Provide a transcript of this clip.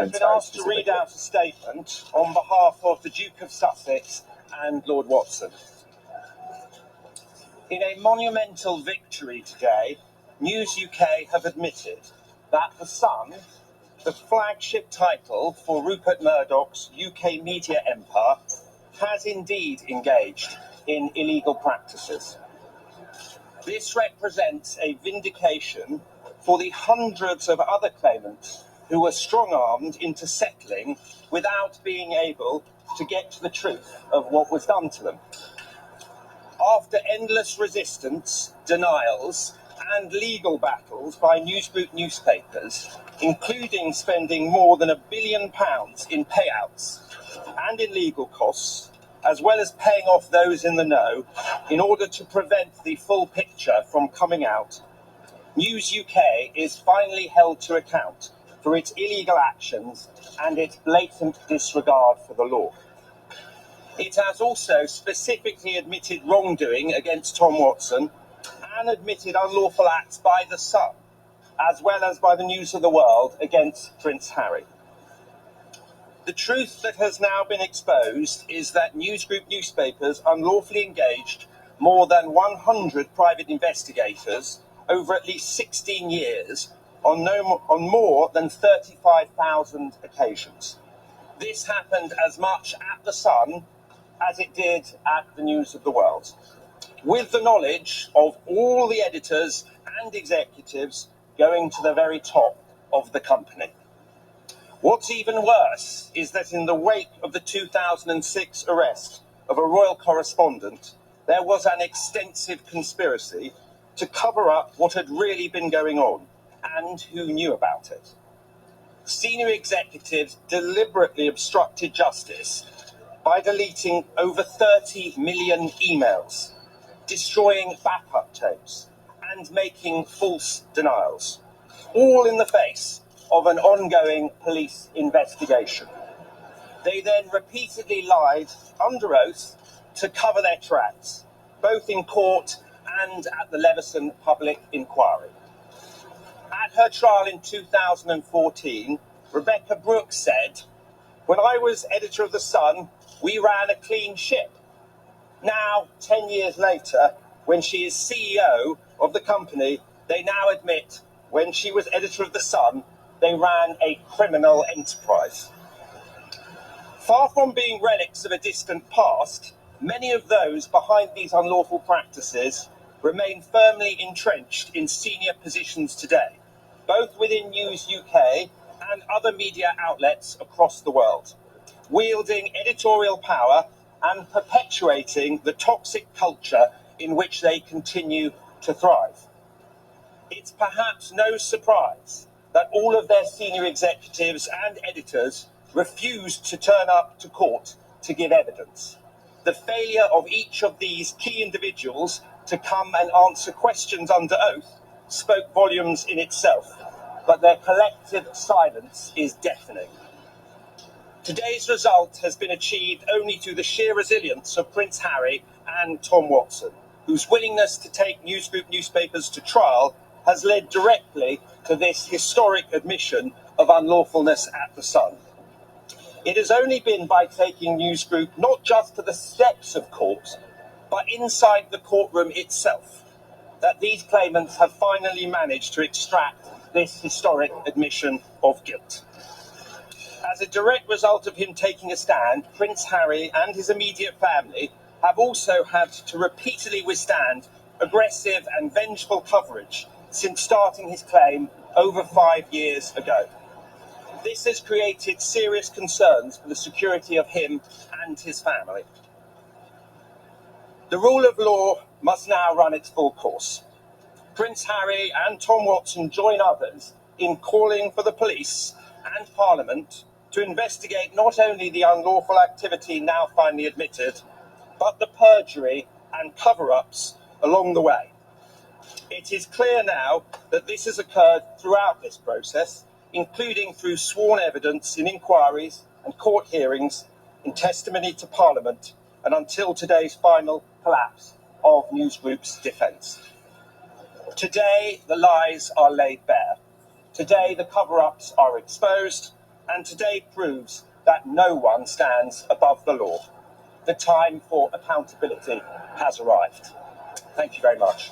Has been asked to read out a statement on behalf of the Duke of Sussex and Lord Watson. In a monumental victory today, News UK have admitted that The Sun, the flagship title for Rupert Murdoch's UK media empire, has indeed engaged in illegal practices. This represents a vindication for the hundreds of other claimants who were strong-armed into settling without being able to get to the truth of what was done to them. After endless resistance, denials, and legal battles by Newsgroup newspapers, including spending more than £1 billion in payouts and in legal costs, as well as paying off those in the know in order to prevent the full picture from coming out, News UK is finally held to account for its illegal actions and its blatant disregard for the law. It has also specifically admitted wrongdoing against Tom Watson and admitted unlawful acts by The Sun, as well as by the News of the World against Prince Harry. The truth that has now been exposed is that Newsgroup newspapers unlawfully engaged more than 100 private investigators over at least 16 years on more than 35,000 occasions. This happened as much at The Sun as it did at the News of the World, with the knowledge of all the editors and executives going to the very top of the company. What's even worse is that in the wake of the 2006 arrest of a royal correspondent, there was an extensive conspiracy to cover up what had really been going on and who knew about it. Senior executives deliberately obstructed justice by deleting over 30 million emails, destroying backup tapes, and making false denials, all in the face of an ongoing police investigation. They then repeatedly lied under oath to cover their tracks, both in court and at the Leveson public inquiry. At her trial in 2014, Rebecca Brooks said, "When I was editor of The Sun, we ran a clean ship." Now, 10 years later, when she is CEO of the company, they now admit when she was editor of The Sun, they ran a criminal enterprise. Far from being relics of a distant past, many of those behind these unlawful practices remain firmly entrenched in senior positions today, both within News UK and other media outlets across the world, wielding editorial power and perpetuating the toxic culture in which they continue to thrive. It's perhaps no surprise that all of their senior executives and editors refused to turn up to court to give evidence. The failure of each of these key individuals to come and answer questions under oath spoke volumes in itself, but their collective silence is deafening. Today's result has been achieved only through the sheer resilience of Prince Harry and Tom Watson, whose willingness to take Newsgroup newspapers to trial has led directly to this historic admission of unlawfulness at The Sun. It has only been by taking Newsgroup not just to the steps of court, but inside the courtroom itself, that these claimants have finally managed to extract this historic admission of guilt. As a direct result of him taking a stand, Prince Harry and his immediate family have also had to repeatedly withstand aggressive and vengeful coverage since starting his claim over 5 years ago. This has created serious concerns for the security of him and his family. The rule of law must now run its full course. Prince Harry and Tom Watson join others in calling for the police and Parliament to investigate not only the unlawful activity now finally admitted, but the perjury and cover-ups along the way. It is clear now that this has occurred throughout this process, including through sworn evidence in inquiries and court hearings, in testimony to Parliament, and until today's final collapse of Newsgroup's defence. Today, the lies are laid bare. Today, the cover-ups are exposed, and today proves that no one stands above the law. The time for accountability has arrived. Thank you very much.